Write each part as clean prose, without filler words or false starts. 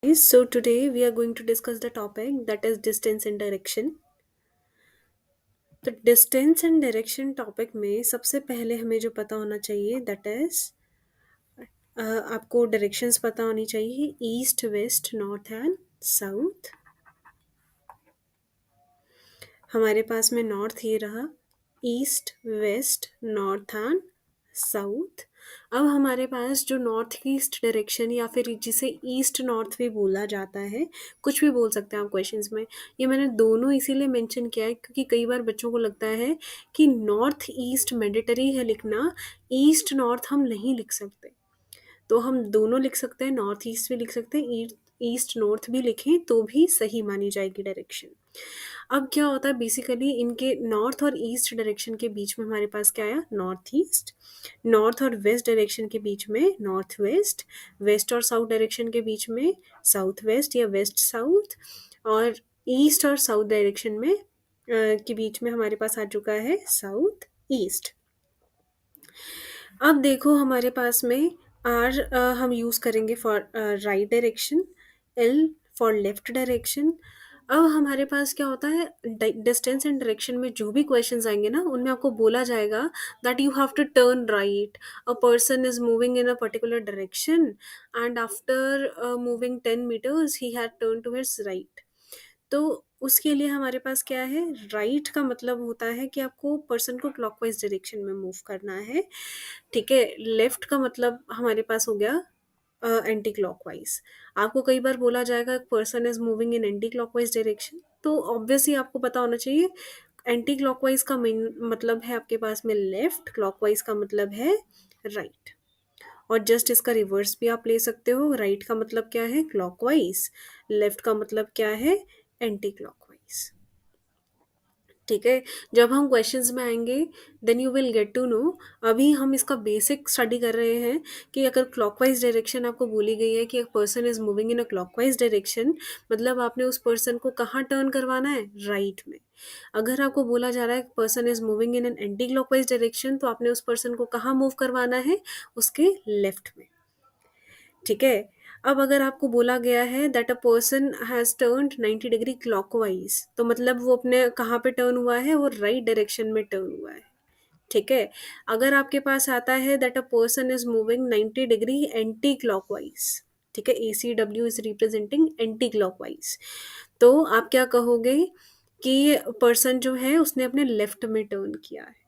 So today we are going to discuss the topic that is distance and direction. तो distance and direction topic में सबसे पहले हमें जो पता होना चाहिए दैट इज आपको डायरेक्शंस पता होनी चाहिए east west north and south. हमारे पास में नॉर्थ ये रहा, east west north and south. अब हमारे पास जो नॉर्थ ईस्ट डायरेक्शन या फिर जिसे ईस्ट नॉर्थ भी बोला जाता है, कुछ भी बोल सकते हैं आप क्वेश्चंस में। ये मैंने दोनों इसीलिए मेंशन किया है क्योंकि कई बार बच्चों को लगता है कि नॉर्थ ईस्ट मैंडेटरी है लिखना, ईस्ट नॉर्थ हम नहीं लिख सकते। तो हम दोनों लिख सकते हैं, नॉर्थ ईस्ट भी लिख सकते हैं, ईस्ट नॉर्थ भी लिखें तो भी सही मानी जाएगी डायरेक्शन। अब क्या होता है बेसिकली इनके नॉर्थ और ईस्ट डायरेक्शन के बीच में हमारे पास क्या आया, नॉर्थ ईस्ट। नॉर्थ और वेस्ट डायरेक्शन के बीच में नॉर्थ वेस्ट। वेस्ट और साउथ डायरेक्शन के बीच में साउथ वेस्ट या वेस्ट साउथ। और ईस्ट और साउथ डायरेक्शन में के बीच में हमारे पास आ चुका है साउथ ईस्ट। अब देखो हमारे पास में आर हम यूज़ करेंगे for right direction, L for left direction. अब हमारे पास क्या होता है, डिस्टेंस एंड डायरेक्शन में जो भी क्वेश्चंस आएंगे ना उनमें आपको बोला जाएगा that you have to turn right. A person is moving in a particular direction and after moving 10 meters he had turn to his right. तो उसके लिए हमारे पास क्या है, राइट का मतलब होता है कि आपको पर्सन को क्लॉकवाइज डायरेक्शन में मूव करना है। ठीक है, लेफ्ट का मतलब हमारे पास हो गया एंटी क्लॉकवाइज। आपको कई बार बोला जाएगा person is moving in anticlockwise direction, तो ऑब्वियसली आपको पता होना चाहिए एंटी क्लॉकवाइज का मेन मतलब है आपके पास में लेफ्ट, क्लॉकवाइज का मतलब है राइट। और जस्ट इसका रिवर्स भी आप ले सकते हो, राइट का मतलब क्या है, क्लॉकवाइज, लेफ्ट का मतलब क्या है, एंटी क्लॉकवाइज। ठीक है, जब हम क्वेश्चंस में आएंगे then you will get to know. अभी हम इसका बेसिक स्टडी कर रहे हैं कि अगर क्लॉकवाइज डायरेक्शन आपको बोली गई है कि एक person is moving in a clockwise direction, मतलब आपने उस पर्सन को कहाँ टर्न करवाना है, राइट में। अगर आपको बोला जा रहा है person is moving in an anti clockwise direction, तो आपने उस पर्सन को कहाँ मूव करवाना है, उसके लेफ्ट में। ठीक है, अब अगर आपको बोला गया है that a person has turned 90 degree clockwise, तो मतलब वो अपने कहाँ पे टर्न हुआ है, वो राइट डायरेक्शन में टर्न हुआ है। ठीक है, अगर आपके पास आता है that a person is moving 90 degree anticlockwise, ठीक है, ACW is representing anti clockwise, तो आप क्या कहोगे कि पर्सन जो है उसने अपने लेफ्ट में टर्न किया है।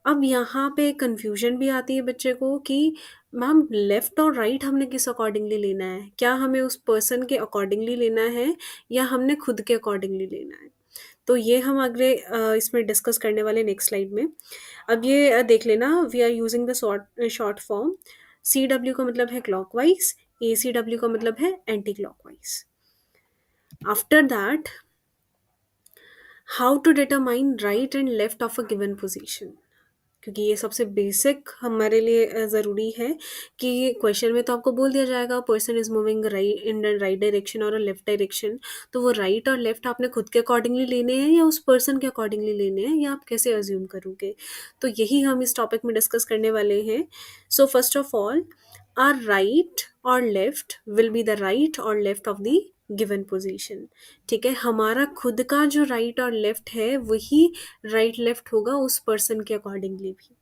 अब यहाँ पे कन्फ्यूजन भी आती है बच्चे को कि मैम लेफ्ट और राइट हमने किस अकॉर्डिंगली लेना है, क्या हमें उस पर्सन के अकॉर्डिंगली लेना है या हमने खुद के अकॉर्डिंगली लेना है। तो ये हम अगले इसमें डिस्कस करने वाले नेक्स्ट स्लाइड में। अब ये देख लेना, we are using the short form. CW का मतलब है क्लॉकवाइज, ACW का मतलब है anti clockwise. After that, how to determine right and left of a given position, क्योंकि ये सबसे बेसिक हमारे लिए ज़रूरी है कि क्वेश्चन में तो आपको बोल दिया जाएगा person is moving right in the right direction और लेफ्ट डायरेक्शन, तो वो राइट और लेफ्ट आपने खुद के अकॉर्डिंगली लेने हैं या उस पर्सन के अकॉर्डिंगली लेने हैं, या आप कैसे अज्यूम करोगे। तो यही हम इस टॉपिक में डिस्कस करने वाले हैं। So first of all, our right और left will be the right और left of the given position. ठीक है, हमारा खुद का जो राइट और लेफ्ट है वही राइट लेफ्ट होगा उस पर्सन के अकॉर्डिंगली भी।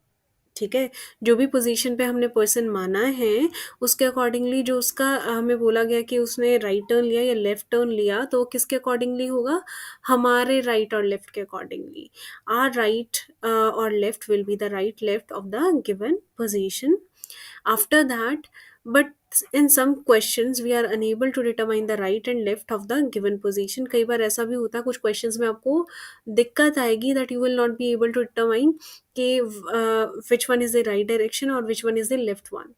ठीक है, जो भी पोजीशन पे हमने पर्सन माना है उसके अकॉर्डिंगली जो उसका हमें बोला गया कि उसने राइट टर्न लिया या लेफ्ट टर्न लिया, तो वो किसके अकॉर्डिंगली होगा, हमारे राइट और लेफ्ट के अकॉर्डिंगली। आर राइट और left will be the right left of the given position. After that, but in some questions we are unable to determine the right and left of the given position। कई बार ऐसा भी होता है कुछ questions में आपको दिक्कत आएगी that you will not be able to determine कि which one is the right direction और which one is the left one।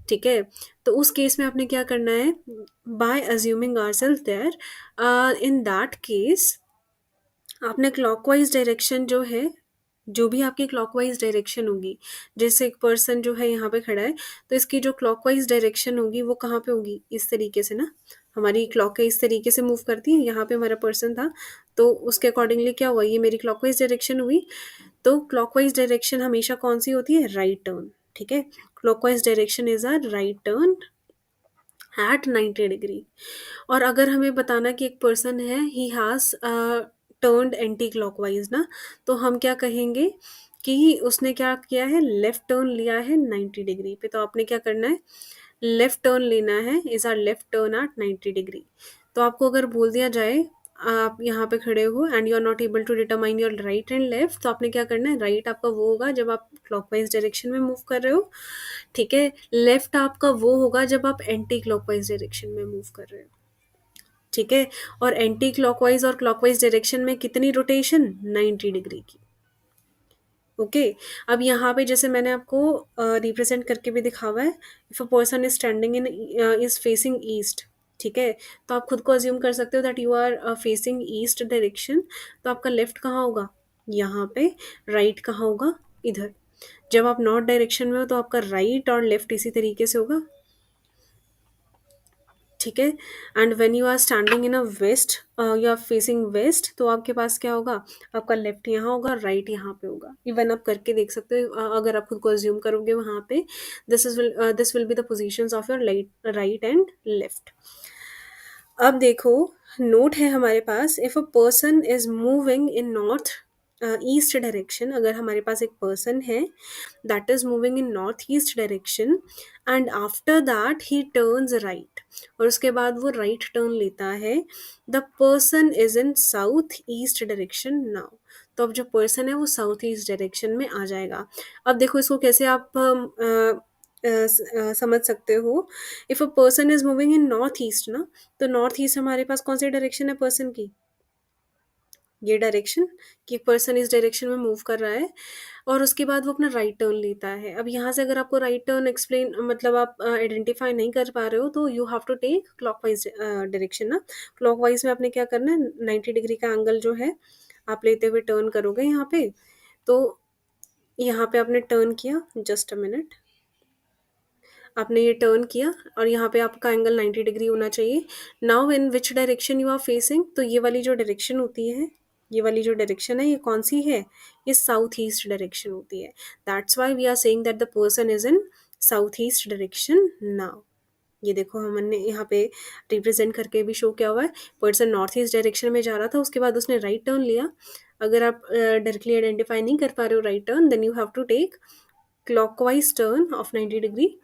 ठीक है, तो उस केस में आपने क्या करना है, by assuming ourselves there, in that case आपने क्लॉकवाइज डायरेक्शन जो है, जो भी आपकी क्लॉकवाइज डायरेक्शन होगी, जैसे एक पर्सन जो है यहाँ पे खड़ा है, तो इसकी जो क्लॉकवाइज डायरेक्शन होगी वो कहाँ पे होगी, इस तरीके से ना, हमारी क्लॉक इस तरीके से मूव करती है, यहाँ पे हमारा पर्सन था तो उसके अकॉर्डिंगली क्या हुआ, ये मेरी क्लॉकवाइज डायरेक्शन हुई। तो क्लॉकवाइज डायरेक्शन हमेशा कौन सी होती है, राइट टर्न। ठीक है, clockwise direction is a right turn at 90 degree. और अगर हमें बताना कि एक पर्सन है he has turned anti clockwise ना, तो हम क्या कहेंगे कि उसने क्या किया है, लेफ्ट टर्न लिया है 90 डिग्री पे। तो आपने क्या करना है, लेफ्ट टर्न लेना है, is our left turn at 90 degree. तो आपको अगर बोल दिया जाए आप यहाँ पे खड़े हो and you are not able to determine your right and left, तो आपने क्या करना है, राइट आपका वो होगा जब आप क्लॉकवाइज डायरेक्शन में मूव कर रहे हो, ठीक है, लेफ्ट आपका वो होगा जब आप एंटी क्लॉकवाइज डायरेक्शन में मूव कर रहे हो, ठीक है। और एंटी क्लॉकवाइज और क्लॉकवाइज डायरेक्शन में कितनी रोटेशन, 90 डिग्री की। ओके। अब यहाँ पे जैसे मैंने आपको रिप्रेजेंट करके भी दिखा हुआ है, if a person is standing in is facing east, ठीक है, तो आप खुद को अज्यूम कर सकते हो that you are facing east direction. तो आपका लेफ्ट कहाँ होगा, यहाँ पे, राइट कहाँ होगा, इधर। जब आप नॉर्थ डायरेक्शन में हो तो आपका राइट और लेफ्ट इसी तरीके से होगा, ठीक है। And when you are standing in a west, you are facing west, तो आपके पास क्या होगा, आपका लेफ्ट यहाँ होगा, राइट यहाँ पे होगा। इवन आप करके देख सकते हो, अगर आप खुद को अज्यूम करोगे वहाँ पे, this will be the positions of your right and left. अब देखो, नोट है हमारे पास, if a person is moving in north east direction, अगर हमारे पास एक पर्सन है that is moving in north east direction and after that he turns right, और उसके बाद वो राइट टर्न लेता है, the person is in south east direction now. तो अब जो पर्सन है वो साउथ ईस्ट डायरेक्शन में आ जाएगा। अब देखो इसको कैसे आप समझ सकते हो। If a person is moving in north east ना, तो नॉर्थ ईस्ट हमारे पास कौन सी डायरेक्शन है पर्सन की, ये डायरेक्शन, कि पर्सन इस डायरेक्शन में मूव कर रहा है और उसके बाद वो अपना राइट टर्न लेता है। अब यहाँ से अगर आपको राइट टर्न एक्सप्लेन मतलब आप आइडेंटिफाई नहीं कर पा रहे हो, तो you have to take clockwise direction ना। क्लॉकवाइज में आपने क्या करना है, 90 डिग्री का एंगल जो है आप लेते हुए टर्न करोगे यहाँ पे। तो यहाँ पे आपने टर्न किया, जस्ट अ मिनट, आपने ये टर्न किया और यहाँ पे आपका एंगल 90 डिग्री होना चाहिए। Now in which direction you are facing, तो ये वाली जो डायरेक्शन होती है, ये वाली जो डायरेक्शन है ये कौन सी है, ये साउथ ईस्ट डायरेक्शन होती है। That's why we are saying that the person is in south east direction now. ये देखो हमने यहाँ पे रिप्रेजेंट करके भी शो किया हुआ है, पर्सन नॉर्थ ईस्ट डायरेक्शन में जा रहा था, उसके बाद उसने राइट टर्न लिया। अगर आप डायरेक्टली आइडेंटिफाई नहीं कर पा रहे हो right turn, then you have to take clockwise turn of 90 degree.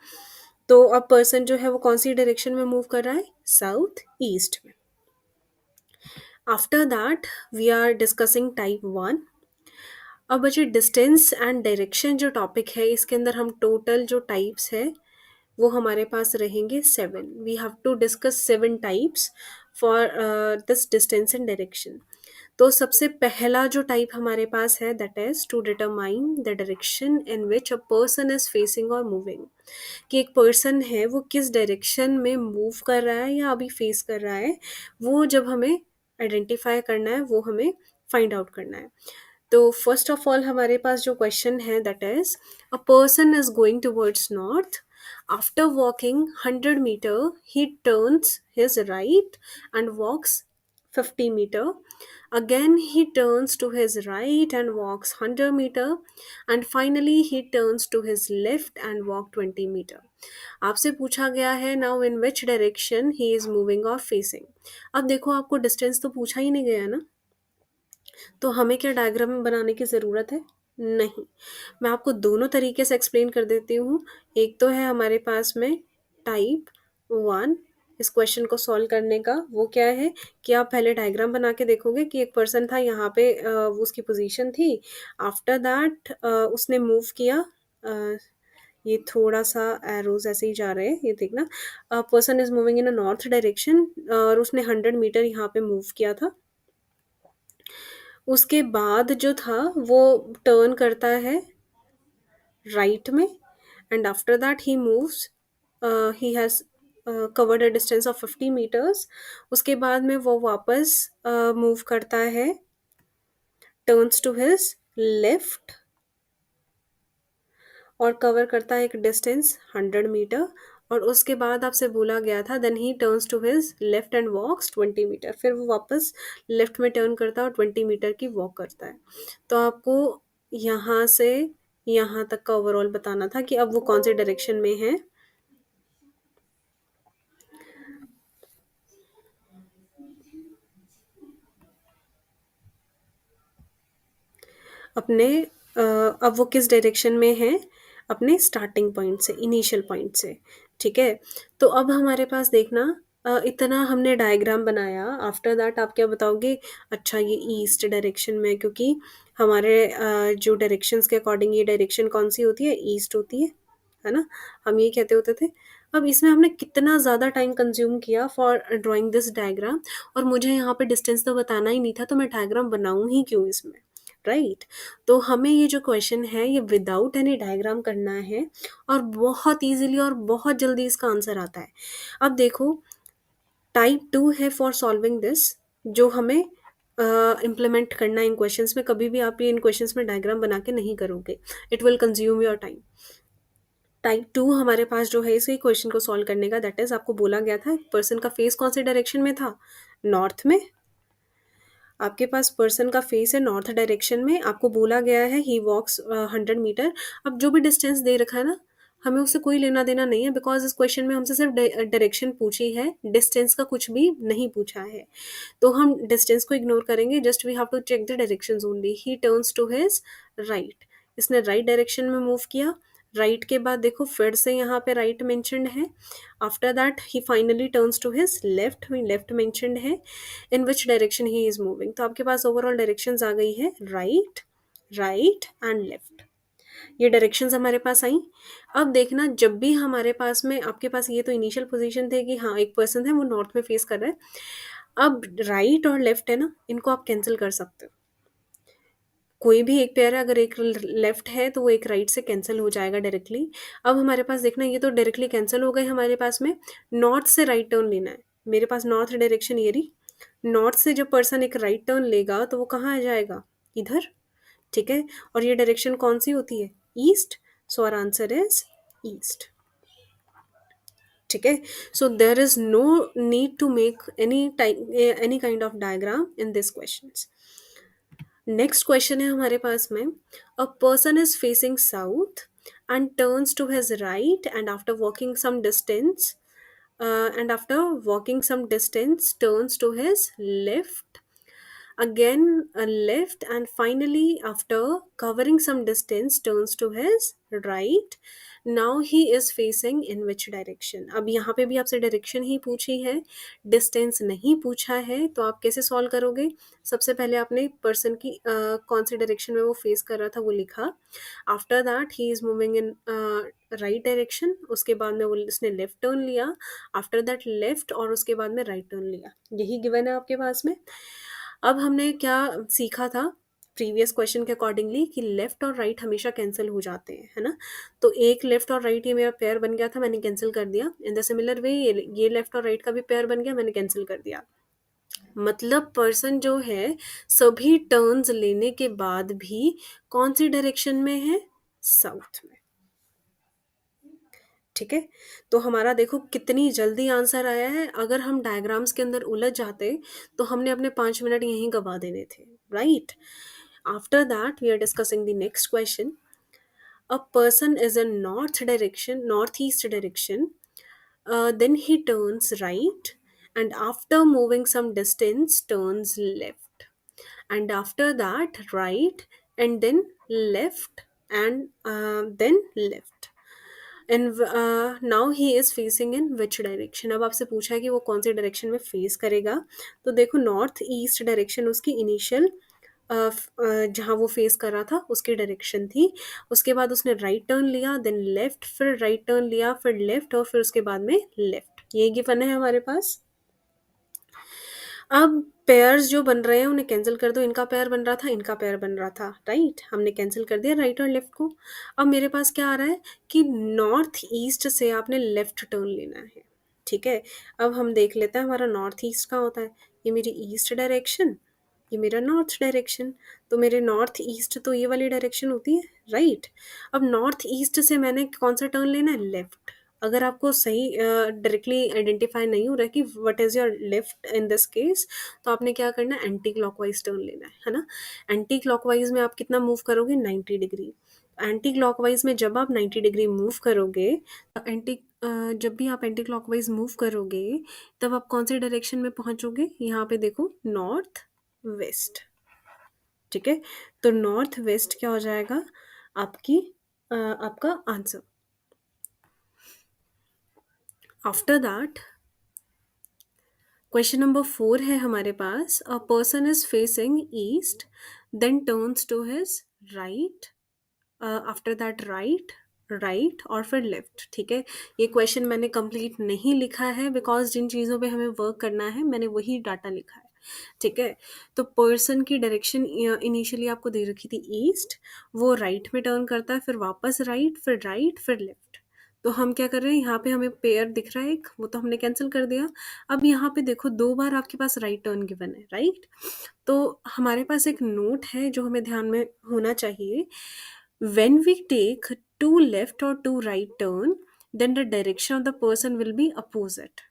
तो अब पर्सन जो है वो कौन सी डायरेक्शन में मूव कर रहा है, साउथ ईस्ट में। After that we are discussing type 1। अब बचे डिस्टेंस एंड डायरेक्शन जो टॉपिक है, इसके अंदर हम टोटल जो टाइप्स है वो हमारे पास रहेंगे 7। We have to discuss 7 types for this distance and direction. तो सबसे पहला जो टाइप हमारे पास है that is to determine the direction in which a person is facing और मूविंग, कि एक पर्सन है वो किस डायरेक्शन में मूव कर रहा है या अभी फेस कर रहा है, वो जब हमें आइडेंटिफाई करना है, वो हमें फाइंड आउट करना है। तो फर्स्ट ऑफ ऑल हमारे पास जो क्वेश्चन है that is, a person is going towards north, after walking 100 metre he turns his right and walks 50 metre, again he turns to his right and walks 100 meter, and finally he turns to his left and walk 20 meter. आपसे पूछा गया है now in which direction he is moving और facing. अब देखो आपको distance तो पूछा ही नहीं गया ना, तो हमें क्या डायग्राम बनाने की ज़रूरत है, नहीं। मैं आपको दोनों तरीके से एक्सप्लेन कर देती हूँ। एक तो है हमारे पास में टाइप 1, इस क्वेश्चन को सॉल्व करने का, वो क्या है कि आप पहले डायग्राम बना के देखोगे कि एक पर्सन था यहाँ पे, वो उसकी पोजीशन थी, आफ्टर दैट उसने मूव किया, ये थोड़ा सा एरोज ऐसे ही जा रहे हैं, ये देखना, person is moving in a north direction और उसने 100 मीटर यहाँ पे मूव किया था। उसके बाद जो था वो टर्न करता है राइट में, and after that he moves, he has covered a distance of 50 metres. उसके बाद में वो वापस मूव करता है, टर्न्स टू हिज लेफ्ट और कवर करता है एक डिस्टेंस 100 मीटर, और उसके बाद आपसे बोला गया था then he turns to his left and walks 20 metre, फिर वो वापस लेफ्ट में टर्न करता है और 20 मीटर की वॉक करता है। तो आपको यहाँ से यहाँ तक का ओवरऑल बताना था कि अब वो कौन से डायरेक्शन में है। अपने अब वो किस डायरेक्शन में है? अपने स्टार्टिंग पॉइंट से, इनिशियल पॉइंट से, ठीक है? तो अब हमारे पास देखना इतना हमने डायग्राम बनाया, आफ्टर दैट आप क्या बताओगे? अच्छा ये ईस्ट डायरेक्शन में है, क्योंकि हमारे जो डायरेक्शंस के अकॉर्डिंग ये डायरेक्शन कौन-सी होती है? ईस्ट होती है ना? हम ये कहते होते थे। अब इसमें हमने कितना ज़्यादा टाइम कंज़्यूम किया फॉर ड्राइंग दिस डायग्राम, और मुझे यहाँ पे डिस्टेंस तो बताना ही नहीं था, तो मैं डायग्राम बनाऊँ ही क्यों इसमें, राइट? तो हमें ये जो क्वेश्चन है ये विदाउट एनी डायग्राम करना है, और बहुत ईज़िली और बहुत जल्दी इसका आंसर आता है। अब देखो, टाइप 2 है फॉर सॉल्विंग दिस, जो हमें इम्प्लीमेंट करना है इन क्वेश्चंस में। कभी भी आप ये इन क्वेश्चंस में डायग्राम बना के नहीं करोगे, it will consume your time. Type 2 हमारे पास जो है इसी क्वेश्चन को सॉल्व करने का, दैट इज़ आपको बोला गया था पर्सन का फेस कौन से डायरेक्शन में था? नॉर्थ में। आपके पास पर्सन का फेस है नॉर्थ डायरेक्शन में, आपको बोला गया है ही वॉक्स 100 मीटर। अब जो भी डिस्टेंस दे रखा है ना, हमें उससे कोई लेना देना नहीं है, बिकॉज इस क्वेश्चन में हमसे सिर्फ डायरेक्शन पूछी है, डिस्टेंस का कुछ भी नहीं पूछा है। तो हम डिस्टेंस को इग्नोर करेंगे, just we have to check the directions only. He turns to his right, इसने राइट डायरेक्शन में मूव किया। राइट के बाद देखो फिर से यहाँ पे राइट मेंशन्ड है। After that he finally turns to his left, left mentioned है। In which direction he is moving, तो आपके पास ओवरऑल डायरेक्शंस आ गई है राइट, राइट एंड लेफ्ट। ये डायरेक्शंस हमारे पास आई। अब देखना, जब भी हमारे पास में, आपके पास ये तो इनिशियल पोजीशन थे कि हाँ एक पर्सन है वो नॉर्थ में फेस कर रहा है। अब राइट और लेफ्ट है ना, इनको आप कैंसिल कर सकते हो। कोई भी एक पेयर है, अगर एक लेफ्ट है तो वो एक राइट से कैंसिल हो जाएगा डायरेक्टली। अब हमारे पास देखना, ये तो डायरेक्टली कैंसिल हो गए हमारे पास में। नॉर्थ से राइट टर्न लेना है, मेरे पास नॉर्थ डायरेक्शन ये रही। नॉर्थ से जब पर्सन एक राइट टर्न लेगा तो वो कहाँ आ जाएगा? इधर, ठीक है? और ये डायरेक्शन कौन सी होती है? East. So our answer is east, ठीक है? So there is no need to make any kind of diagram in this questions. Next question है हमारे पास में, a person is facing south and turns to his right and after walking some distance turns to his left, again left, and finally after covering some distance turns to his right. Now he is facing in which direction? अब यहाँ पे भी आपसे direction ही पूछी है, distance नहीं पूछा है, तो आप कैसे सॉल्व करोगे? सबसे पहले आपने पर्सन की कौन सी डायरेक्शन में वो फेस कर रहा था वो लिखा। After that he is moving in right direction, उसके बाद में वो उसने लेफ्ट टर्न लिया। आफ्टर दैट लेफ्ट, और उसके बाद में राइट टर्न लिया। यही गिवन है आपके पास में। अब हमने क्या सीखा था प्रीवियस क्वेश्चन के अकॉर्डिंगली, कि लेफ्ट और राइट हमेशा कैंसिल हो जाते हैं, है ना? तो एक लेफ्ट और राइट ये मेरा पेयर बन गया था, मैंने कैंसिल कर दिया। इन द सिमिलर वे ये लेफ्ट और राइट का भी पेयर बन गया, मैंने कैंसिल कर दिया। मतलब पर्सन जो है सभी टर्न्स लेने के बाद भी कौन सी डायरेक्शन में है? साउथ में, ठीक है? तो हमारा देखो कितनी जल्दी आंसर आया है। अगर हम डायग्राम्स के अंदर उलझ जाते तो हमने अपने 5 मिनट यहीं गवा देने थे, right? After that we are discussing the next question. A person is in north direction, north east direction, then he turns right, and after moving some distance turns left, and after that right, and then left, and then left, and now he is facing in which direction? अब आपसे पूछा है कि वो कौन सी direction में face करेगा। तो देखो नॉर्थ ईस्ट डायरेक्शन उसकी इनिशियल जहाँ वो फेस कर रहा था उसकी डायरेक्शन थी। उसके बाद उसने राइट टर्न लिया, देन लेफ्ट, फिर राइट टर्न लिया, फिर लेफ्ट, और फिर उसके बाद में लेफ्ट। ये गिवन है हमारे पास। अब पेयर्स जो बन रहे हैं उन्हें कैंसिल कर दो। इनका पेयर बन रहा था, इनका पेयर बन रहा था, राइट? हमने कैंसिल कर दिया राइट और लेफ्ट को। अब मेरे पास क्या आ रहा है कि नॉर्थ ईस्ट से आपने लेफ्ट टर्न लेना है, ठीक है? अब हम देख लेते हैं हमारा नॉर्थ ईस्ट कहाँ होता है। ये मेरी ईस्ट डायरेक्शन, ये मेरा नॉर्थ डायरेक्शन। तो मेरे नॉर्थ ईस्ट तो ये वाली डायरेक्शन होती है, राइट? अब नॉर्थ ईस्ट से मैंने कौन सा टर्न लेना है? लेफ्ट। अगर आपको सही डायरेक्टली आइडेंटिफाई नहीं हो रहा है कि what is your left in this case, तो आपने क्या करना है? एंटी क्लॉकवाइज टर्न लेना है ना? एंटी क्लॉकवाइज में आप कितना मूव करोगे? 90 डिग्री। एंटी क्लॉकवाइज में जब आप 90 डिग्री मूव करोगे, जब भी आप एंटी क्लॉकवाइज मूव करोगे तब आप कौन से डायरेक्शन में पहुंचोगे? यहाँ पे देखो, नॉर्थ वेस्ट, ठीक है, तो नॉर्थ वेस्ट क्या हो जाएगा आपका answer. After that question number 4 है हमारे पास, a person is facing east then turns to his right, after that right, right और फिर लेफ्ट। ठीक है, ये क्वेश्चन मैंने कंप्लीट नहीं लिखा है बिकॉज जिन चीज़ों पे हमें वर्क करना है मैंने वही डाटा लिखा है। ठीक है, तो पर्सन की डायरेक्शन इनिशियली आपको दे रखी थी ईस्ट, वो राइट में टर्न करता है, फिर वापस राइट फिर लेफ्ट। तो हम क्या कर रहे हैं, यहाँ पे हमें पेयर दिख रहा है एक, वो तो हमने कैंसिल कर दिया। अब यहाँ पे देखो 2 बार आपके पास राइट टर्न गिवन है, राइट। तो हमारे पास एक नोट है जो हमें ध्यान में होना चाहिए, when we take two left or two right turn then the direction of the person will be opposite।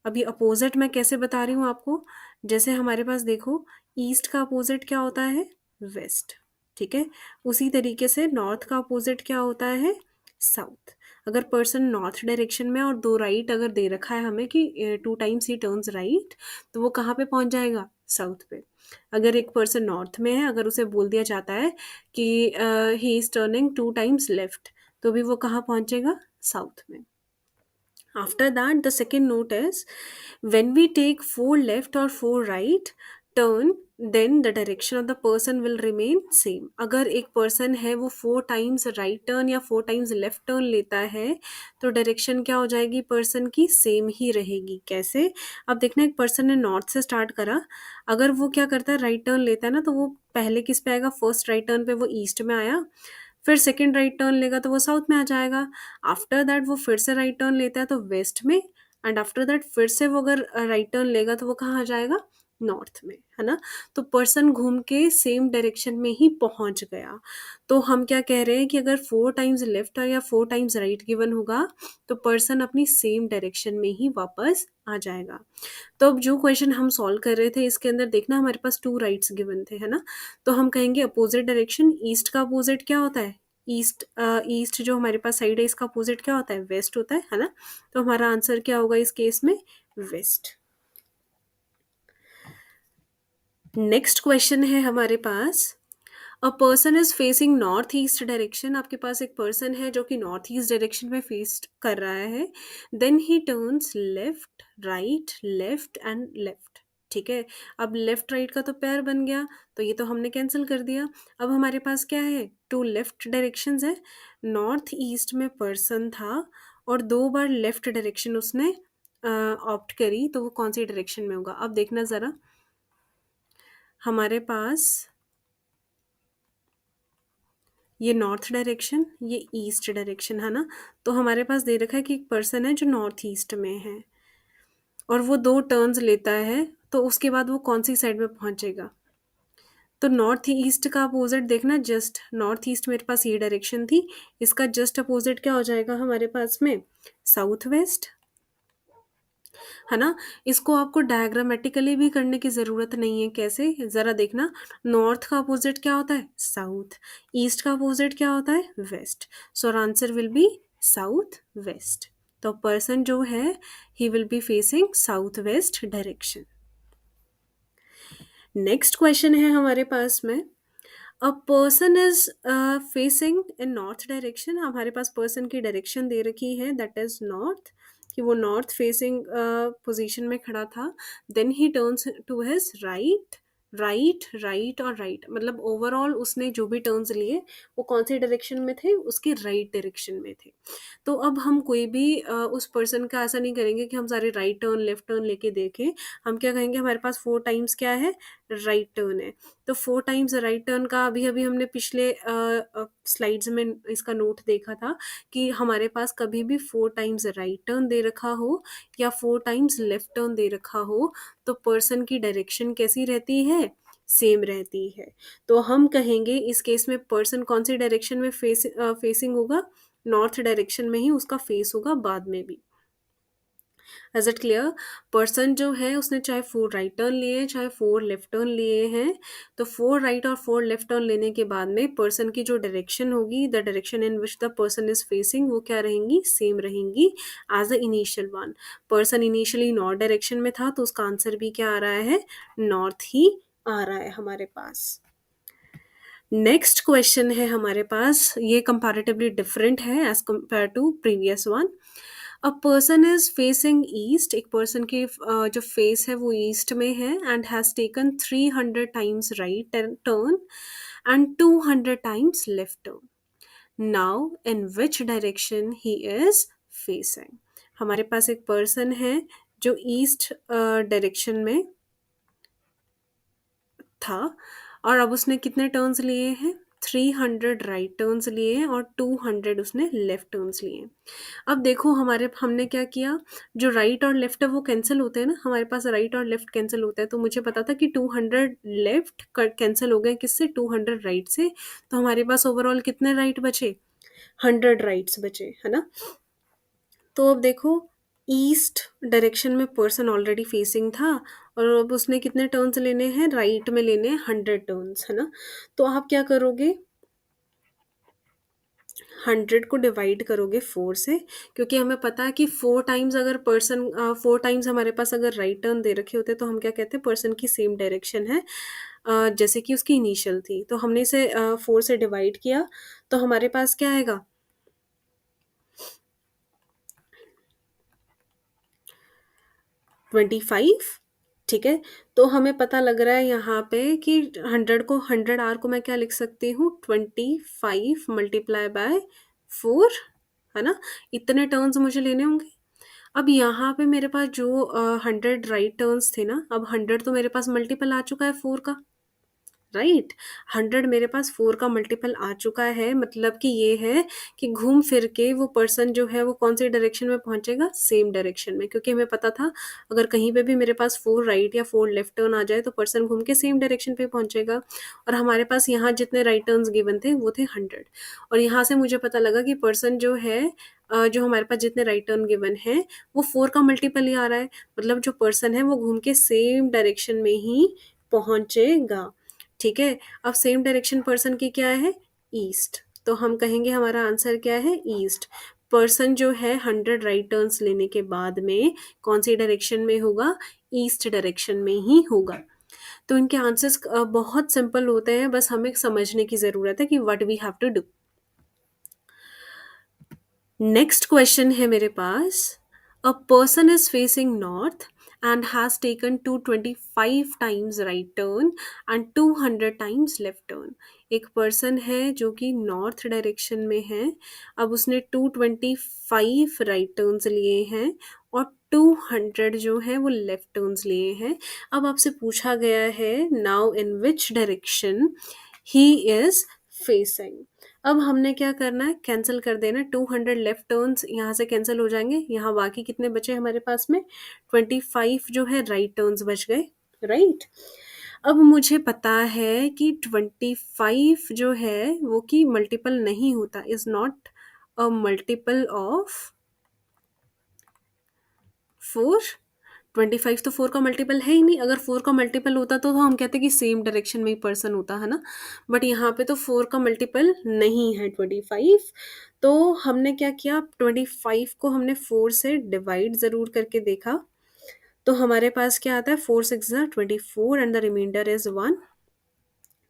अभी अपोजिट मैं कैसे बता रही हूँ आपको, जैसे हमारे पास देखो ईस्ट का अपोजिट क्या होता है, वेस्ट। ठीक है, उसी तरीके से नॉर्थ का अपोजिट क्या होता है, साउथ। अगर पर्सन नॉर्थ डायरेक्शन में और 2 राइट अगर दे रखा है हमें कि 2 टाइम्स ही टर्न्स राइट, तो वो कहाँ पे पहुंच जाएगा, साउथ पे। अगर एक पर्सन नॉर्थ में है, अगर उसे बोल दिया जाता है कि he is turning 2 times left, तो भी वो कहाँ पहुंचेगा, साउथ में। After that, the second note is when we take 4 left or 4 right turn, then the direction of the person will remain same। अगर एक person है वो 4 times right turn या 4 times left turn लेता है, तो डायरेक्शन क्या हो जाएगी पर्सन की, सेम ही रहेगी। कैसे, अब देखना एक पर्सन ने नॉर्थ से स्टार्ट करा, अगर वो क्या करता है राइट टर्न लेता है ना, तो वो पहले किस पे आएगा, फर्स्ट राइट टर्न पे वो ईस्ट में आया, फिर सेकंड राइट टर्न लेगा तो वो साउथ में आ जाएगा। आफ्टर दैट वो फिर से राइट टर्न लेता है तो वेस्ट में, एंड आफ्टर दैट फिर से वो अगर राइट टर्न लेगा तो वो कहाँ आ जाएगा, नॉर्थ में, है ना। तो पर्सन घूम के सेम डायरेक्शन में ही पहुंच गया। तो हम क्या कह रहे हैं कि अगर 4 टाइम्स लेफ्ट या 4 टाइम्स राइट गिवन होगा, तो पर्सन अपनी सेम डायरेक्शन में ही वापस आ जाएगा। तो अब जो क्वेश्चन हम सॉल्व कर रहे थे इसके अंदर देखना हमारे पास 2 राइट्स गिवन थे, है ना। तो हम कहेंगे अपोजिट डायरेक्शन, ईस्ट का अपोजिट क्या होता है, ईस्ट जो हमारे पास साइड है इसका अपोजिट क्या होता है, वेस्ट होता है ना। तो हमारा आंसर क्या होगा इस केस में, वेस्ट। नेक्स्ट क्वेश्चन है हमारे पास, a person is facing north east direction. आपके पास एक पर्सन है जो कि नॉर्थ ईस्ट डायरेक्शन में फेस कर रहा है, then he turns left and left. ठीक है, अब लेफ्ट राइट का तो पेयर बन गया, तो ये तो हमने कैंसिल कर दिया। अब हमारे पास क्या है, 2 लेफ्ट डायरेक्शंस है, नॉर्थ ईस्ट में पर्सन था और 2 बार लेफ्ट डायरेक्शन उसने ऑप्ट करी, तो वो कौन सी डायरेक्शन में होगा। अब देखना ज़रा, हमारे पास ये नॉर्थ डायरेक्शन, ये ईस्ट डायरेक्शन, है ना। तो हमारे पास दे रखा है कि एक पर्सन है जो नॉर्थ ईस्ट में है और वो 2 टर्न्स लेता है, तो उसके बाद वो कौन सी साइड में पहुंचेगा। तो नॉर्थ ईस्ट का अपोजिट देखना, जस्ट नॉर्थ ईस्ट मेरे पास ये डायरेक्शन थी, इसका जस्ट अपोजिट क्या हो जाएगा हमारे पास में, साउथ वेस्ट, है ना। इसको आपको डायग्रामेटिकली भी करने की ज़रूरत नहीं है। कैसे, ज़रा देखना, नॉर्थ का अपोजिट क्या होता है, साउथ, ईस्ट का अपोजिट क्या होता है, west. So our answer will be south west. तो पर्सन जो है he will be facing south west direction. Next question है हमारे पास में, a person is facing in north direction. हमारे पास पर्सन की डायरेक्शन दे रखी है दैट इज नॉर्थ, कि वो नॉर्थ फेसिंग पोजीशन में खड़ा था, then he turns to his right और राइट, मतलब ओवरऑल उसने जो भी टर्न्स लिए वो कौन सी डायरेक्शन में थे, उसके राइट डायरेक्शन में थे। तो अब हम कोई भी उस पर्सन का ऐसा नहीं करेंगे कि हम सारे राइट टर्न लेफ्ट टर्न लेके देखें। हम क्या कहेंगे, हमारे पास 4 टाइम्स क्या है, राइट टर्न है। तो 4 टाइम्स राइट टर्न का अभी अभी हमने पिछले स्लाइड्स में इसका नोट देखा था कि हमारे पास कभी भी 4 टाइम्स राइट टर्न दे रखा हो या 4 टाइम्स लेफ्ट टर्न दे रखा हो, तो पर्सन की डायरेक्शन कैसी रहती है, सेम रहती है। तो हम कहेंगे इस केस में पर्सन कौन सी डायरेक्शन में फेसिंग होगा, नॉर्थ डायरेक्शन में ही उसका फेस होगा बाद में भी। Is it clear. पर्सन जो है उसने चाहे 4 राइट टर्न लिए चाहे 4 लेफ्ट टर्न लिए हैं, तो 4 राइट और 4 लेफ्ट टर्न लेने के बाद में पर्सन की जो डायरेक्शन होगी, the direction in which the person is facing, वो क्या रहेंगी, सेम रहेंगी as the initial one. Person initially north direction में था तो उसका आंसर भी क्या आ रहा है, नॉर्थ ही आ रहा है हमारे पास। नेक्स्ट क्वेश्चन है हमारे पास, ये कंपैरेटिवली डिफरेंट है as compare to previous one. A person is facing east, एक पर्सन की जो फेस है वो ईस्ट में है, and has taken 300 times right turn and 200 times left turn. Now in which direction he is facing. हमारे पास एक पर्सन है जो ईस्ट डायरेक्शन में था, और अब उसने कितने टर्न्स लिए हैं, 300 राइट टर्न्स लिए हैं और 200 उसने लेफ्ट टर्न्स लिए हैं। अब देखो हमने क्या किया, जो राइट और लेफ्ट है वो कैंसिल होते हैं ना, हमारे पास राइट और लेफ्ट कैंसिल होता है, तो मुझे पता था कि 200 लेफ्ट कैंसिल हो गए किससे, 200 राइट से। तो हमारे पास ओवरऑल कितने राइट बचे, 100 राइट्स बचे, है ना। तो अब देखो, ईस्ट डायरेक्शन में पर्सन ऑलरेडी फेसिंग था, और अब उसने कितने टर्न्स लेने हैं, राइट में लेने हैं 100 टर्न्स, है ना। तो आप क्या करोगे, 100 को डिवाइड करोगे 4 से, क्योंकि हमें पता है कि 4 टाइम्स अगर पर्सन 4 टाइम्स हमारे पास अगर राइट टर्न दे रखे होते तो हम क्या कहते हैं, पर्सन की सेम डायरेक्शन है जैसे कि उसकी इनिशियल थी। तो हमने इसे 4 से डिवाइड किया, तो हमारे पास क्या आएगा, 25। ठीक है, तो हमें पता लग रहा है यहाँ पे कि 100 को मैं क्या लिख सकती हूँ, 25 मल्टीप्लाई बाय 4, है ना। इतने टर्न्स मुझे लेने होंगे। अब यहाँ पे मेरे पास जो 100 राइट टर्न्स थे ना, अब 100 तो मेरे पास मल्टीपल आ चुका है 4 का, राइट। 100 मेरे पास 4 का मल्टीपल आ चुका है, मतलब कि ये है कि घूम फिर के वो पर्सन जो है वो कौन सी डायरेक्शन में पहुंचेगा, सेम डायरेक्शन में, क्योंकि हमें पता था अगर कहीं पे भी मेरे पास 4 राइट या 4 लेफ्ट टर्न आ जाए तो पर्सन घूम के सेम डायरेक्शन पे पहुंचेगा। और हमारे पास यहाँ जितने राइट टर्न्स गिवन थे वो थे 100, और यहाँ से मुझे पता लगा कि पर्सन जो है जो हमारे पास जितने राइट टर्न गिवन है वो 4 का मल्टीपल ही आ रहा है, मतलब जो पर्सन है वो घूम के सेम डायरेक्शन में ही पहुंचेगा। ठीक है, अब सेम डायरेक्शन पर्सन की क्या है, ईस्ट, तो हम कहेंगे हमारा आंसर क्या है, ईस्ट। पर्सन जो है 100 राइट टर्न्स लेने के बाद में कौन सी डायरेक्शन में होगा, ईस्ट डायरेक्शन में ही होगा। तो इनके आंसर्स बहुत सिंपल होते हैं, बस हमें समझने की ज़रूरत है कि what we have to do. Next question है मेरे पास, a person is facing north and has taken 225 times right turn and 200 times left turn. एक पर्सन है जो कि नॉर्थ डायरेक्शन में है, अब उसने 225 राइट टर्न्स लिए हैं और 200 जो है वो लेफ्ट टर्न्स लिए हैं। अब आपसे पूछा गया है, now in which direction he is facing. अब हमने क्या करना है, कैंसिल कर देना, 200 लेफ्ट टर्न्स यहाँ से कैंसिल हो जाएंगे, यहाँ बाकी कितने बचे हमारे पास में, 25 जो है राइट टर्न्स बच गए, राइट। अब मुझे पता है कि 25 जो है वो की मल्टीपल नहीं होता, is not a multiple of 4। 25 तो 4 का मल्टीपल है ही नहीं, अगर 4 का मल्टीपल होता तो हम कहते कि सेम डायरेक्शन में ही पर्सन होता, है ना। बट यहाँ पे तो 4 का मल्टीपल नहीं है 25। तो हमने क्या किया, 25 को हमने 4 से डिवाइड ज़रूर करके देखा, तो हमारे पास क्या आता है, 4 6 24 एंड द रिमाइंडर इज 1।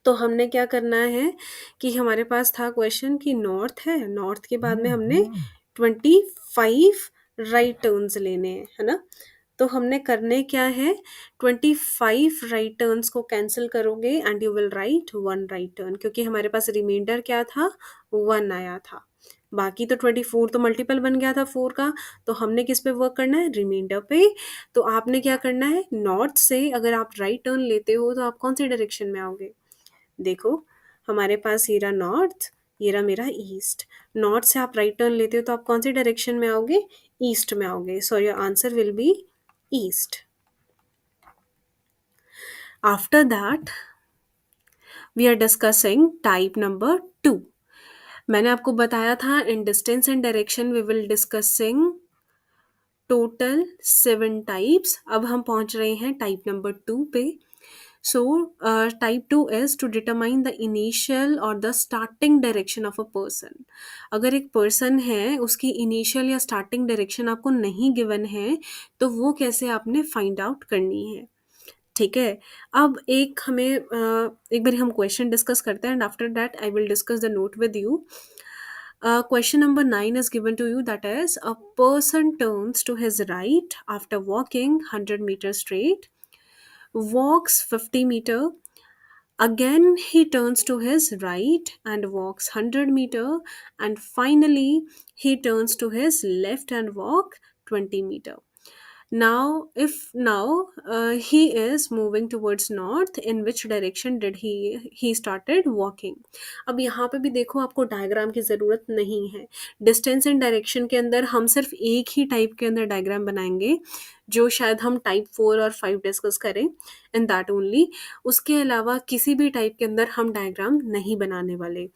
तो हमने क्या करना है कि हमारे पास था क्वेश्चन कि नॉर्थ है, नॉर्थ के बाद में हमने 25 राइट टर्न्स लेने हैं, है ना। तो हमने करने क्या है, 25 राइट टर्न्स को कैंसिल करोगे and you will write 1 right turn, क्योंकि हमारे पास रिमाइंडर क्या था, 1 आया था। बाकी तो 24 तो मल्टीपल बन गया था 4 का, तो हमने किस पे वर्क करना है, रिमाइंडर पे। तो आपने क्या करना है, नॉर्थ से अगर आप राइट टर्न लेते हो तो आप कौन सी डायरेक्शन में आओगे, देखो हमारे पास ये रहा नॉर्थ, ये रहा मेरा ईस्ट। नॉर्थ से आप राइट टर्न लेते हो तो आप कौन सी डायरेक्शन में आओगे, ईस्ट में आओगे, so your answer will be east. After that we are discussing type number 2। मैंने आपको बताया था in distance and direction we will discussing total 7 types. अब हम पहुंच रहे हैं टाइप नंबर 2 पे। So, type 2 is to determine the initial or the starting direction of a person. अगर एक person है उसकी initial या starting direction आपको नहीं given है तो वो कैसे आपने find out करनी है। ठीक है? अब एक हमें एक बारी हम क्वेश्चन डिस्कस करते हैं and after that I will discuss the note with you. Question number 9 is given to you, that is, a person turns to his right after walking 100 meters straight, walks 50 meter, again he turns to his right and walks 100 meter, and finally he turns to his left and walk 20 meter. Now, if now he is moving towards north, in which direction did he started walking? अब यहाँ पे भी देखो, आपको diagram की ज़रूरत नहीं है. डिस्टेंस एंड डायरेक्शन के अंदर हम सिर्फ एक ही टाइप के अंदर डायग्राम बनाएंगे, जो शायद हम टाइप 4 और 5 डिस्कस करें, एंड दैट ओनली. उसके अलावा किसी भी टाइप के अंदर हम डायग्राम नहीं बनाने वाले.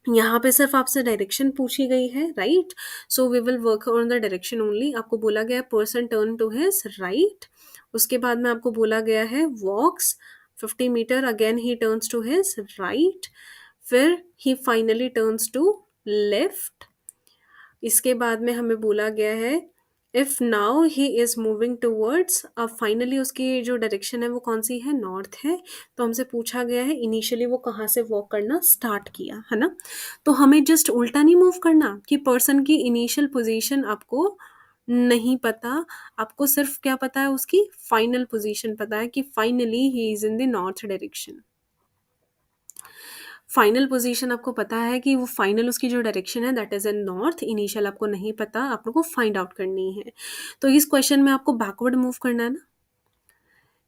यहाँ पे सिर्फ आपसे डायरेक्शन पूछी गई है, right? So we will work on the direction only. आपको बोला गया person turn to his right, उसके बाद में आपको बोला गया है walks 50 metre, again he turns to his right, फिर he finally turns to left. इसके बाद में हमें बोला गया है if now he is moving towards, अब फाइनली उसकी जो डायरेक्शन है वो कौन सी है? नॉर्थ है. तो हमसे पूछा गया है इनिशियली वो कहाँ से वॉक करना स्टार्ट किया, है ना? तो हमें जस्ट उल्टा नहीं मूव करना कि पर्सन की इनिशियल पोजीशन आपको नहीं पता, आपको सिर्फ क्या पता है? उसकी फाइनल पोजीशन पता है कि finally he is in the north direction. Final position आपको पता है कि वो फाइनल उसकी जो डायरेक्शन है that is in north. Initial आपको नहीं पता, आप लोगों को फाइंड आउट करनी है. तो इस क्वेश्चन में आपको बैकवर्ड मूव करना है ना,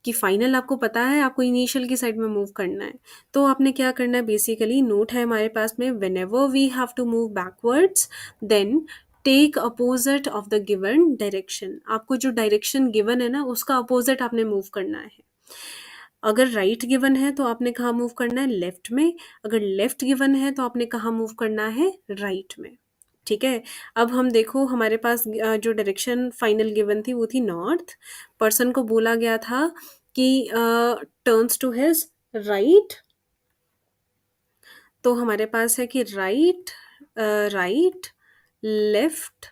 कि फाइनल आपको पता है, आपको इनिशियल की साइड में मूव करना है. तो आपने क्या करना है? बेसिकली नोट है हमारे पास में, whenever we have to move backwards then take opposite of the given direction. आपको जो डायरेक्शन गिवन है ना उसका अपोजिट आपने मूव करना है. अगर राइट गिवन है तो आपने कहाँ मूव करना है? लेफ्ट में. अगर लेफ्ट गिवन है तो आपने कहाँ मूव करना है? राइट में. ठीक है. अब हम देखो हमारे पास जो डायरेक्शन फाइनल गिवन थी वो थी नॉर्थ. पर्सन को बोला गया था कि टर्न्स टू हिज राइट. तो हमारे पास है कि राइट, राइट, लेफ्ट,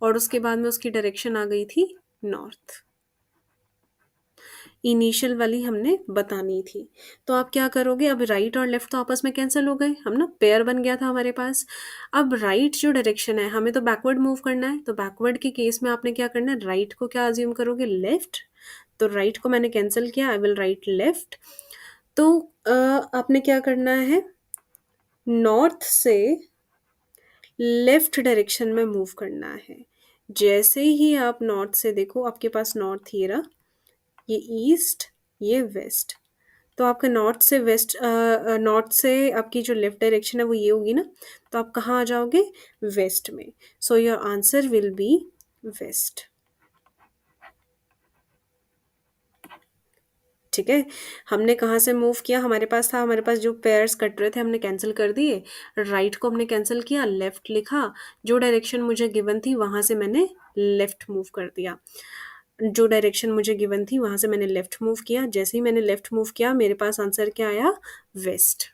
और उसके बाद में उसकी डायरेक्शन आ गई थी नॉर्थ. इनिशियल वाली हमने बतानी थी. तो आप क्या करोगे? अब राइट और लेफ्ट तो आपस में कैंसिल हो गए, हम ना पेयर बन गया था हमारे पास. अब राइट जो डायरेक्शन है हमें तो बैकवर्ड मूव करना है, तो बैकवर्ड के केस में आपने क्या करना है? राइट को क्या अज्यूम करोगे? लेफ्ट. तो राइट को मैंने कैंसिल किया, आई विल राइट लेफ्ट. तो आपने क्या करना है? नॉर्थ से लेफ्ट डायरेक्शन में मूव करना है. जैसे ही आप नॉर्थ से देखो, आपके पास नॉर्थ ये रहा, ये ईस्ट, ये वेस्ट. तो आपका नॉर्थ से वेस्ट, नॉर्थ से आपकी जो लेफ्ट डायरेक्शन है वो ये होगी ना, तो आप कहाँ आ जाओगे? वेस्ट में. So your answer will be west. ठीक है. हमने कहाँ से मूव किया? हमारे पास था, हमारे पास जो पेयर्स कट रहे थे हमने कैंसिल कर दिए. राइट को हमने कैंसिल किया, लेफ्ट लिखा. जो डायरेक्शन मुझे गिवन थी वहाँ से मैंने लेफ्ट मूव कर दिया. जो डायरेक्शन मुझे गिवन थी वहाँ से मैंने लेफ्ट मूव किया. जैसे ही मैंने लेफ्ट मूव किया मेरे पास आंसर क्या आया? वेस्ट.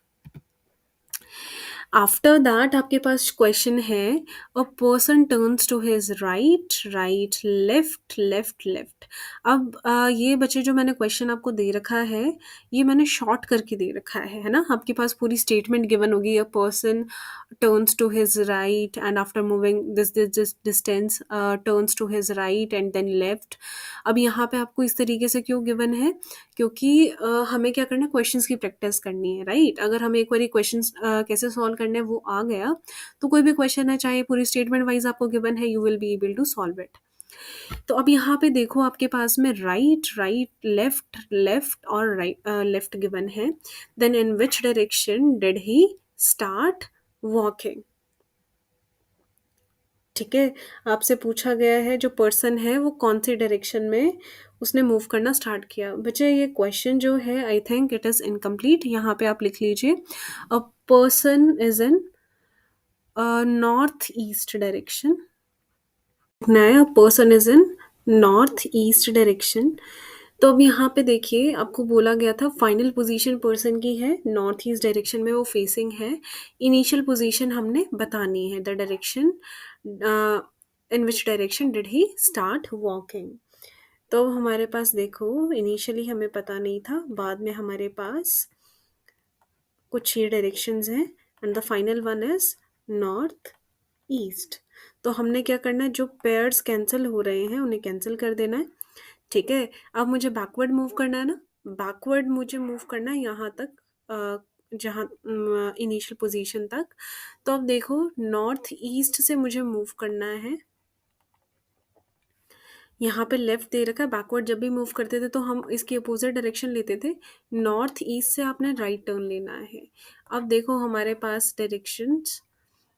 आफ्टर दैट आपके पास क्वेश्चन है a person turns to his right, right, left, left, left. अब ये बच्चे जो मैंने क्वेश्चन आपको दे रखा है ये मैंने शॉर्ट करके दे रखा है ना. आपके पास पूरी स्टेटमेंट गिवन होगी, a person turns to his right and after moving this distance turns to his right and then left. अब यहाँ पे आपको इस तरीके से क्यों गिवन है? क्योंकि हमें क्या करना है? क्वेश्चंस की प्रैक्टिस करनी है, राइट? अगर हमें एक बारी क्वेश्चंस कैसे सॉल्व करने हैं वो आ गया तो कोई भी क्वेश्चन है चाहे पूरी स्टेटमेंट वाइज आपको गिवन है, you will be able to solve it. तो अब यहाँ पे देखो आपके पास में राइट, राइट, लेफ्ट, लेफ्ट और राइट, लेफ्ट गिवन है. Then in which direction did he start walking? ठीक है. आपसे पूछा गया है जो पर्सन है वो कौन सी डायरेक्शन में उसने मूव करना स्टार्ट किया. बच्चे ये क्वेश्चन जो है I think it is incomplete. यहाँ पे आप लिख लीजिए a person is in north east direction. नया person is in north east direction. तो अब यहाँ पे देखिए आपको बोला गया था फाइनल पोजीशन पर्सन की है नॉर्थ ईस्ट डायरेक्शन में वो फेसिंग है. इनिशियल पोजीशन हमने बतानी है, the direction in which direction did he start walking. तो हमारे पास देखो इनिशियली हमें पता नहीं था, बाद में हमारे पास कुछ ये डायरेक्शंस हैं and the final one is north east. तो हमने क्या करना है, जो पेयर्स कैंसिल हो रहे हैं उन्हें कैंसिल कर देना है। ठीक है, अब मुझे बैकवर्ड मूव करना है ना, बैकवर्ड मुझे मूव करना है यहाँ तक, जहाँ इनिशियल पोजीशन तक। तो अब देखो नॉर्थ ईस्ट से मुझे मूव करना है, यहाँ पे लेफ्ट दे रखा है, बैकवर्ड जब भी मूव करते थे तो हम इसकी अपोजिट डायरेक्शन लेते थे, नॉर्थ ईस्ट से आपने राइट टर्न लेना है। अब देखो हमारे पास डायरेक्शंस,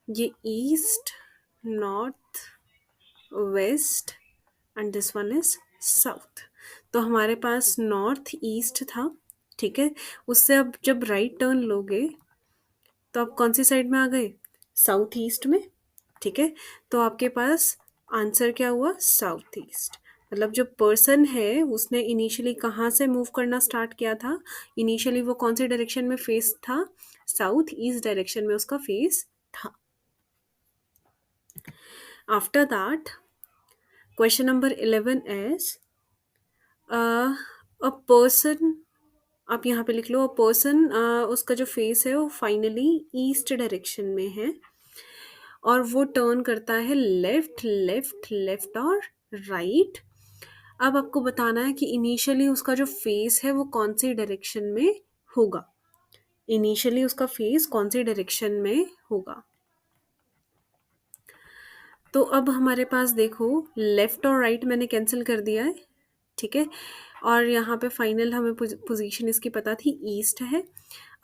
ये east, north, west and this one is south. तो हमारे पास नॉर्थ ईस्ट था, ठीक है, उससे अब जब राइट टर्न लोगे तो आप कौन सी साइड में आ गए, साउथ ईस्ट में। ठीक है, तो आपके पास आंसर क्या हुआ, साउथ ईस्ट। मतलब जो पर्सन है उसने इनिशियली कहाँ से मूव करना स्टार्ट किया था, इनिशियली वो कौन से डायरेक्शन में फेस था, साउथ ईस्ट डायरेक्शन में उसका फेस था। After that question number 11 is a person, आप यहाँ पे लिख लो, अ पर्सन, उसका जो फेस है वो फाइनली ईस्ट डायरेक्शन में है और वो टर्न करता है लेफ्ट लेफ्ट लेफ्ट और राइट। अब आपको बताना है कि इनिशियली उसका जो फेस है वो कौन सी डायरेक्शन में होगा, इनिशियली उसका फेस कौन सी डायरेक्शन में होगा। तो अब हमारे पास देखो लेफ्ट और राइट मैंने कैंसिल कर दिया है, ठीक है, और यहाँ पे फाइनल हमें पोजीशन इसकी पता थी ईस्ट है।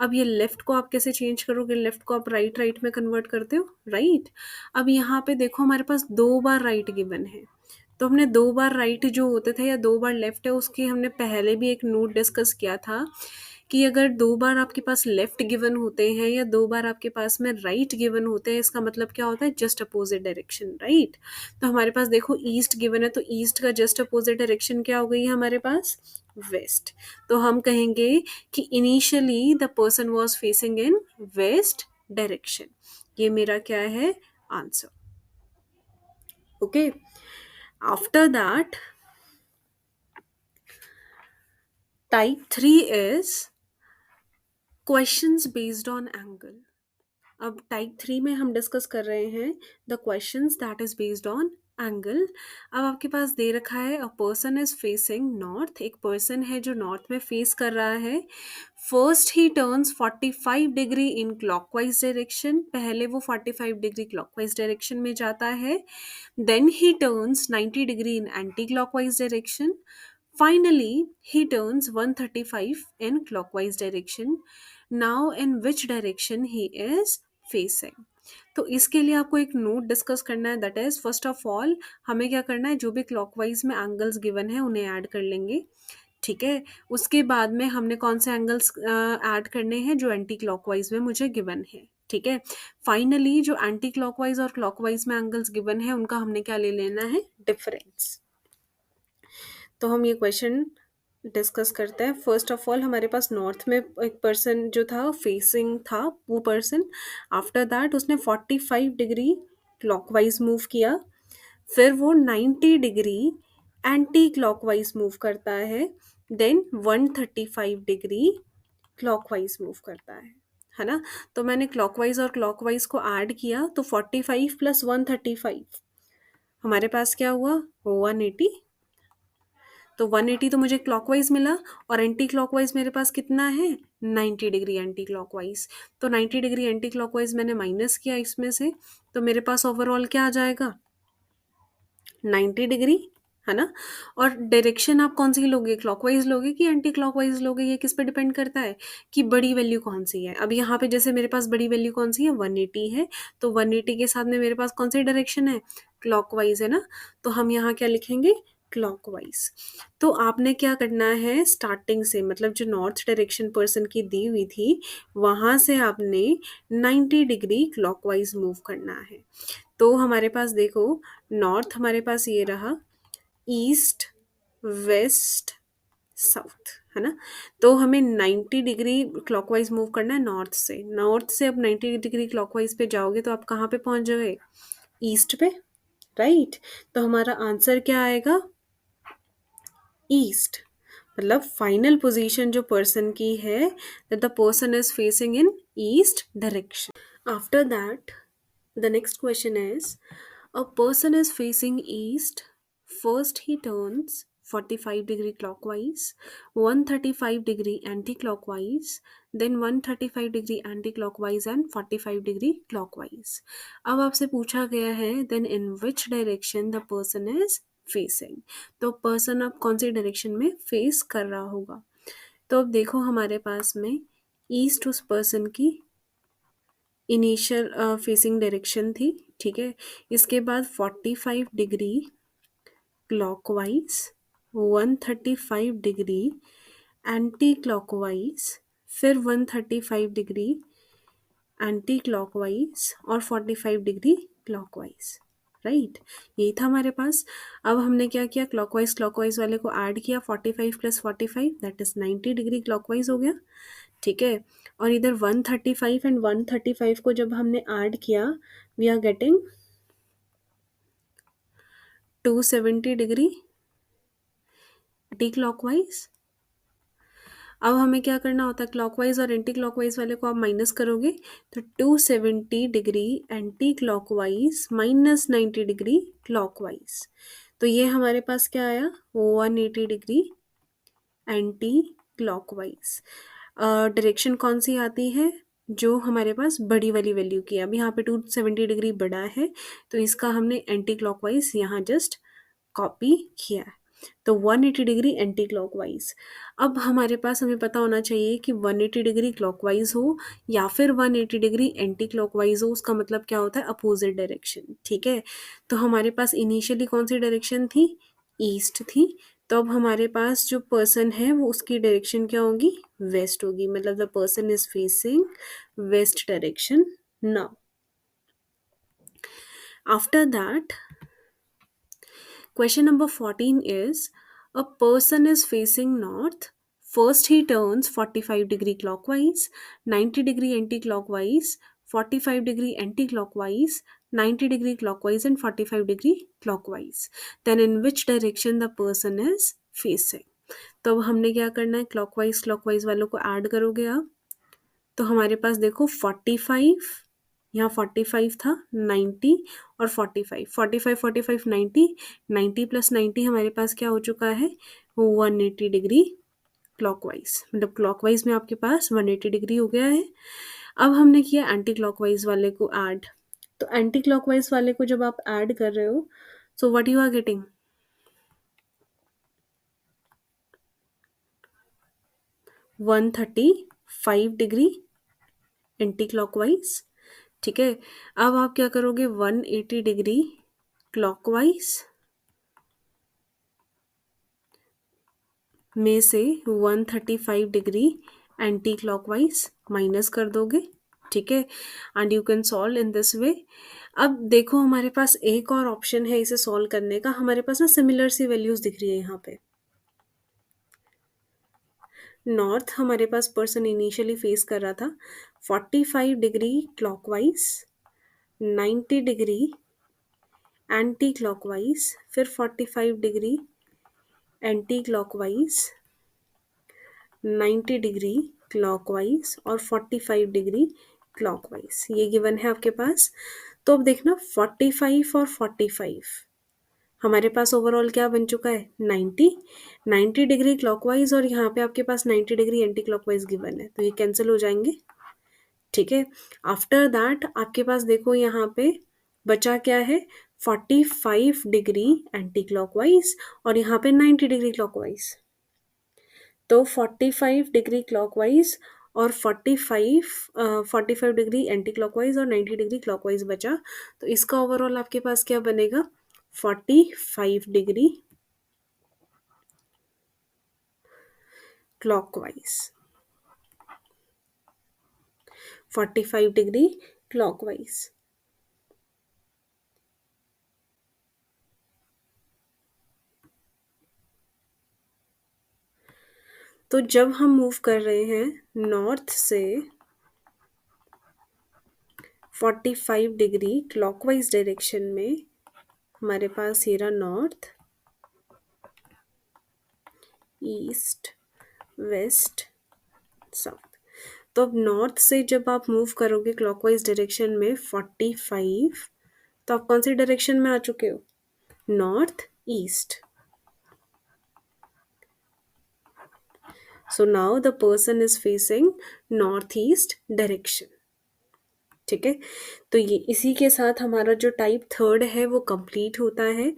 अब ये लेफ्ट को आप कैसे चेंज करोगे, लेफ्ट को आप राइट राइट में कन्वर्ट करते हो, राइट। अब यहाँ पे देखो हमारे पास 2 बार राइट गिवन है, तो हमने 2 बार राइट जो होते थे या 2 बार लेफ्ट है उसकी हमने पहले भी एक नोट डिस्कस किया था कि अगर 2 बार आपके पास लेफ्ट गिवन होते हैं या 2 बार आपके पास में राइट गिवन होते हैं, इसका मतलब क्या होता है, जस्ट अपोजिट डायरेक्शन, राइट। तो हमारे पास देखो ईस्ट गिवन है, तो ईस्ट का जस्ट अपोजिट डायरेक्शन क्या हो गई है हमारे पास, वेस्ट। तो हम कहेंगे कि initially the person was facing in west direction. ये मेरा क्या है, answer. Okay, after that type 3 is questions based on angle. अब टाइप 3 में हम डिस्कस कर रहे हैं the questions that is based on angle. अब आपके पास दे रखा है a person is facing north, एक पर्सन है जो नॉर्थ में फेस कर रहा है। First he turns 45 degree in clockwise direction, पहले वो 45 डिग्री क्लॉकवाइज डायरेक्शन में जाता है, then he turns 90 degree in anticlockwise clockwise, finally he turns 135 in clockwise direction. Now in which direction he is facing? तो इसके लिए आपको एक नोट डिस्कस करना है, that is first of all हमें क्या करना है, जो भी क्लॉकवाइज में एंगल्स गिवन है उन्हें ऐड कर लेंगे, ठीक है। उसके बाद में हमने कौन से एंगल्स ऐड करने हैं जो एंटी क्लॉकवाइज में मुझे गिवन है, ठीक है। फाइनली जो एंटी क्लॉकवाइज और क्लॉकवाइज में एंगल्स गिवन है उनका हमने क्या ले लेना है, डिफरेंस। तो हम ये क्वेश्चन डिस्कस करते हैं। फर्स्ट ऑफ ऑल हमारे पास नॉर्थ में एक पर्सन जो था फेसिंग था, वो पर्सन आफ्टर दैट उसने 45 डिग्री क्लॉकवाइज मूव किया, फिर वो 90 डिग्री एंटी क्लॉकवाइज मूव करता है, देन 135 डिग्री क्लॉकवाइज मूव करता है ना। तो मैंने क्लॉकवाइज और क्लॉकवाइज को ऐड किया तो 45 प्लस 135 हमारे पास क्या हुआ, 180। तो 180 तो मुझे क्लॉकवाइज मिला और एंटी क्लॉकवाइज मेरे पास कितना है, 90 डिग्री एंटी क्लॉकवाइज। तो 90 डिग्री एंटी क्लॉकवाइज मैंने माइनस किया इसमें से, तो मेरे पास ओवरऑल क्या आ जाएगा, 90 डिग्री, है ना। और डायरेक्शन आप कौन सी लोगे, क्लॉकवाइज लोगे कि एंटी क्लॉकवाइज लोगे, ये किस पे डिपेंड करता है कि बड़ी वैल्यू कौन सी है। अब यहाँ पे जैसे मेरे पास बड़ी वैल्यू कौन सी है, 180 है, तो 180 के साथ में मेरे पास कौन सी डायरेक्शन है, क्लॉकवाइज है ना, तो हम यहाँ क्या लिखेंगे, क्लॉकवाइज। तो आपने क्या करना है, स्टार्टिंग से मतलब जो नॉर्थ डायरेक्शन पर्सन की दी हुई थी वहाँ से आपने 90 डिग्री क्लॉकवाइज मूव करना है। तो हमारे पास देखो नॉर्थ हमारे पास ये रहा, ईस्ट, वेस्ट, साउथ, है ना। तो हमें 90 डिग्री क्लॉकवाइज मूव करना है नॉर्थ से। नॉर्थ से अब 90 डिग्री क्लॉकवाइज पे जाओगे तो आप कहाँ पे पहुंच जाओगे, ईस्ट पे, राइट। तो हमारा आंसर क्या आएगा, ईस्ट, मतलब फाइनल पोजीशन जो पर्सन की है, that the person is facing in east direction. After that the next question is, a person is facing east. First he turns 45-degree clockwise, 135-degree anti-clockwise, then 135-degree anti-clockwise and 45-degree clockwise. अब आपसे पूछा गया है then in which direction the person is facing. तो person अब कौन सी direction में face कर रहा होगा? तो अब देखो हमारे पास में ईस्ट उस पर्सन की इनिशियल फेसिंग डायरेक्शन थी, ठीक है। इसके बाद 45 degree clockwise, 135 degree anti clockwise, फिर 135 डिग्री एंटी क्लॉकवाइज और 45 डिग्री क्लॉकवाइज, राइट। यही था हमारे पास। अब हमने क्या किया, क्लॉकवाइज क्लॉकवाइज वाले को ऐड किया, 45 + 45 दैट इज 90 डिग्री क्लॉकवाइज हो गया, ठीक है। और इधर 135 एंड 135 को जब हमने ऐड किया, we are getting 270 degree anticlockwise. अब हमें क्या करना होता है, क्लॉकवाइज और एंटी क्लॉकवाइज वाले को आप माइनस करोगे तो 270 degree anti clockwise minus 90 degree clockwise, तो ये हमारे पास क्या आया, 180 डिग्री एंटी क्लॉकवाइज। डायरेक्शन कौन सी आती है, जो हमारे पास बड़ी वाली वैल्यू की है। अब यहाँ पे 270 डिग्री बड़ा है, तो इसका हमने एंटी क्लॉकवाइज यहाँ जस्ट कॉपी किया है, तो 180 डिग्री एंटी क्लॉकवाइज। अब हमारे पास हमें पता होना चाहिए कि 180 डिग्री क्लॉकवाइज हो या फिर 180 डिग्री एंटी क्लॉकवाइज हो, उसका मतलब क्या होता है, अपोजिट डायरेक्शन, ठीक है। तो हमारे पास इनिशियली कौन सी डायरेक्शन थी, ईस्ट थी, तो अब हमारे पास जो पर्सन है वो उसकी डायरेक्शन क्या होगी, वेस्ट होगी, मतलब the person is facing west direction now. After that question number 14 is, a person is facing north. First he turns 45 degree clockwise, 90 degree anti-clockwise, 45 degree anti-clockwise, 90 degree clockwise and 45 degree clockwise. Then in which direction the person is facing? तो अब हमने क्या करना है, clockwise clockwise वालों को add करोगे आप, तो हमारे पास देखो 45, यहाँ 45 था, 90 और 45, 45 45 90, 90 + 90 हमारे पास क्या हो चुका है, 180 डिग्री क्लॉकवाइज, मतलब क्लॉकवाइज में आपके पास 180 डिग्री हो गया है। अब हमने किया एंटी क्लॉकवाइज वाले को ऐड, तो एंटी क्लॉकवाइज वाले को जब आप ऐड कर रहे हो, so what you are getting, 135 degree anticlockwise, ठीक है। अब आप क्या करोगे, 180 डिग्री क्लॉकवाइज में से 135 डिग्री एंटी क्लॉकवाइज माइनस कर दोगे, ठीक है, and you can solve in this way. अब देखो हमारे पास एक और ऑप्शन है इसे सॉल्व करने का, हमारे पास ना सिमिलर सी वैल्यूज दिख रही है यहाँ पे। नॉर्थ हमारे पास पर्सन इनिशियली फेस कर रहा था 45 degree clockwise, 90 degree anti clockwise, फिर 45 degree anti clockwise, 90 degree clockwise और 45 डिग्री क्लॉकवाइज, ये गिवन है आपके पास। तो अब देखना 45 और 45 हमारे पास ओवरऑल क्या बन चुका है, 90 डिग्री क्लॉकवाइज और यहाँ पे आपके पास 90 डिग्री एंटी क्लॉकवाइज गिवन है, तो ये कैंसिल हो जाएंगे, ठीक है। आफ्टर दैट आपके पास देखो यहाँ पे बचा क्या है, 45 डिग्री एंटी क्लॉकवाइज और यहाँ पे 90 डिग्री क्लॉकवाइज, तो 45 डिग्री क्लॉकवाइज और 45 डिग्री एंटी क्लॉकवाइज और 90 डिग्री क्लॉकवाइज बचा, तो इसका ओवरऑल आपके पास क्या बनेगा, 45 डिग्री क्लॉकवाइज, 45 डिग्री क्लॉकवाइज। तो जब हम मूव कर रहे हैं नॉर्थ से 45 डिग्री क्लॉकवाइज डायरेक्शन में, हमारे पास ये रहा नॉर्थ, ईस्ट, वेस्ट, साउथ। तो अब नॉर्थ से जब आप मूव करोगे क्लॉकवाइज डायरेक्शन में 45, तो आप कौन सी डायरेक्शन में आ चुके हो? North east. So now the person is facing north east direction. ठीक है, तो ये इसी के साथ हमारा जो टाइप थर्ड है वो कंप्लीट होता है।